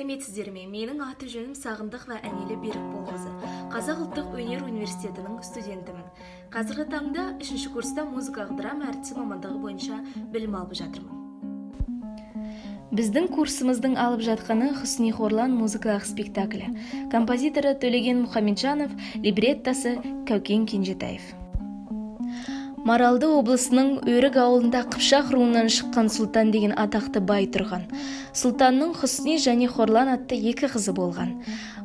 Сәлеметсіздер ме? Менің аты жөнім Сағындық ва Әнелі Берік Болғызы. Қазақ ұлттық өнер университетінің студентімін. Қазіргі таңда 3-ші курста музыкалық драма әртісі мамандығы бойынша білім алып жатырмын. Біздің курсымыздың алып жатқаны Хусни Хорлан музыкалық спектаклі. Композиторы Төлеген Мұхамеджанов, либреттосы Кәукен Кенжетаев. Маралды облысының Өрік ауылында Қыпшақ руынан шыққан Сұлтан деген атақты бай тұрған. Сұлтанның Хусни және Хорлан атты екі қызы болған.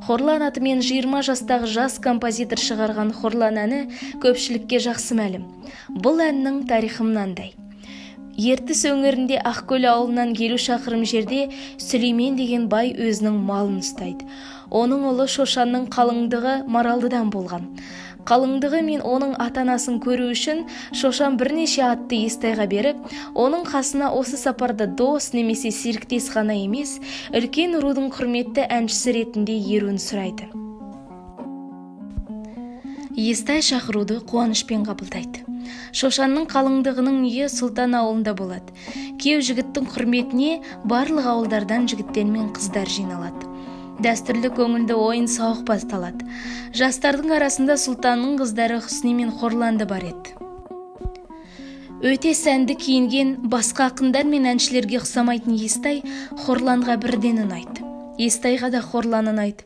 Хорлан атымен 20 жастағы жас композитор шығарған Хорлан әні көпшілікке жақсы мәлім. Бұл әннің тарихы мынандай. Ертіс өңірінде Ақкөл ауылынан 50 шақырым жерде Сүлеймен деген бай өзінің малын ұстайды. Оның ұлы Шошанның қалыңдығы Маралдыдан болған. Қалыңдығы мен оның атанасын көру үшін Шошан бірнеше атты Естайға беріп, оның қасына осы сапарда дос немесе серіктес ғана емес, үлкен рудың құрметті әншісі ретінде еруін сұрайды. Естай шақыруды қуанышпен қабылдайды. Шошанның қалыңдығының үйі Сұлтан ауылында болады. Кеу жігіттің құрметіне барлық ауылдардан жігіттер мен қыздар жиналады. Дәстүрлі көңілді ойын сауық басталады. Жастардың арасында Сұлтанның қыздары Хусни мен Хорланды бар еді. Өте сәнді киінген басқа ақындар мен әншілерге ұқсамайтын Естай Хорланға бірден ұнайды. Естайға да Хорлан ұнайды.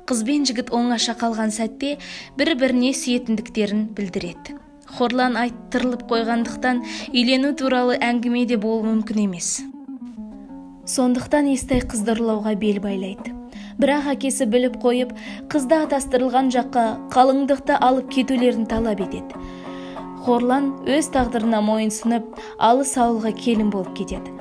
Қыз бен жігіт оңаша қалған сәтте бір-біріне сүйетіндіктерін білдіреді. Хорлан айттырылып қойғандықтан үйлену туралы әңгіме де болуы мүмкін емес. Сондықтан Естай қызды ұрлауға бел байлайды. Бірақ әкесі біліп қойып, қызды атастырылған жаққа қалыңдықты алып кетулерін талап етеді. Хорлан өз тағдырына мойынсынып, алыс ауылға келін болып кетеді.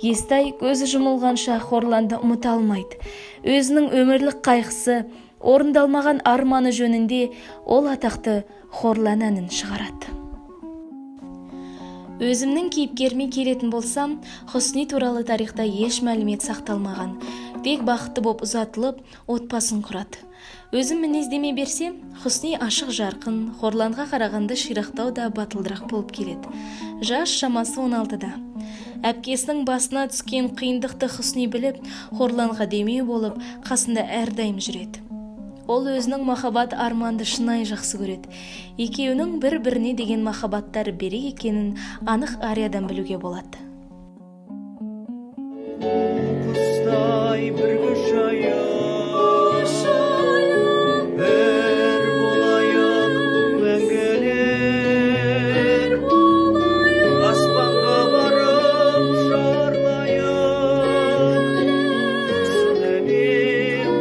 Естай көзі жұмылғанша Хорланды ұмыта алмайды. Өзінің өмірлік қайғысы, орындалмаған арманы жөнінде ол атақты Хорлан әнін шығарады. Өзімнің кейіпкеріме келетін болсам, Хусни туралы тарихта еш мәлімет сақталмаған. Тек бақытты боп ұзатылып, отбасын құрады. Өзім мінездеме берсем, Хусни ашық жарқын, Хорланға қарағанды ширақтау да батылдырақ болып келеді. Жас шамасы 16-да. Әпкесінің басына түскен қиындықты Хусни біліп, Хорланға демеу болып, қасында әрдайым жүреді. Ол өзінің махаббат арманды шынайы жақсы көреді. Екеуінің бір-біріне деген махаббаттары берік екенін анық ариядан білуге болады. Құстай бір көшайық, бір болайық мәңгілік, аспанға барып шарлайық, сілемем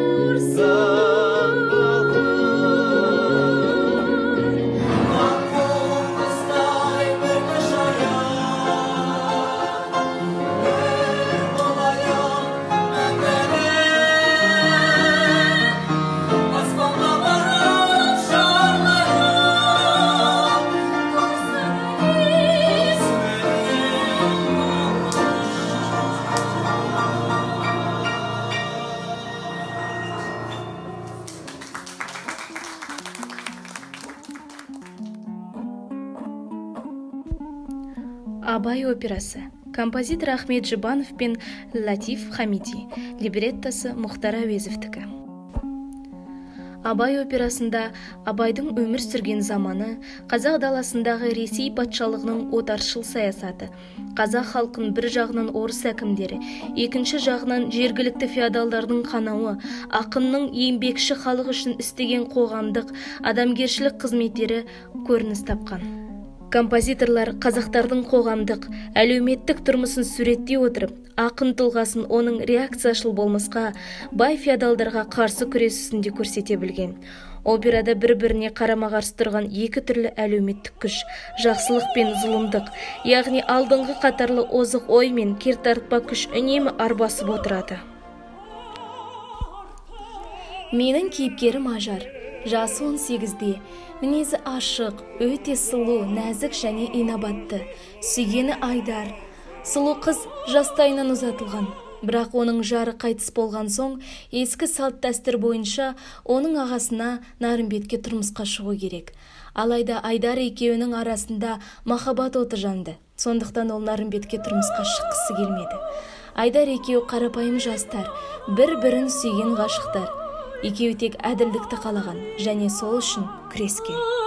Абай операсы. Композитор Ахмет Жұбанов пен Латиф Хамиди. Либреттосы Мұхтар Әуезовтікі. Абай операсында Абайдың өмір сүрген заманы, қазақ даласындағы Ресей патшалығының отаршыл саясаты, қазақ халқын бір жағынан орыс әкімдері, екінші жағынан жергілікті феодалдардың қанауы, ақынның еңбекші халық үшін істеген қоғамдық, адамгершілік қызметтері көрініс тапқан. Композиторлар қазақтардың қоғамдық, әлеуметтік тұрмысын суреттей отырып, ақын тұлғасын оның реакцияшыл болмысқа, бай феодалдарға қарсы күрес үстінде көрсете білген. Операда бір-біріне қарама-қарсы тұрған екі түрлі әлеуметтік күш, жақсылық пен зұлымдық, яғни алдыңғы қатарлы озық ой мен кертартпа күш үнемі арбасып отырады. Менің кейіпкерім Ажар. Жасы 18-де, мінезі ашық, өте сұлу, нәзік және инабатты. Сүйгені Айдар. Сұлу қыз жастайынан ұзатылған. Бірақ оның жары қайтыс болған соң, ескі салт дәстүр бойынша оның ағасына Нарымбетке тұрмысқа шығу керек. Алайда Айдар екеуінің арасында махаббат оты жанды. Сондықтан ол Нарымбетке тұрмысқа шыққысы келмеді. Айдар екеуі қарапайым жастар, бір-бірін сүйген ғашықтар. Екеуі тек әділдікті қалаған және сол үшін күрескен.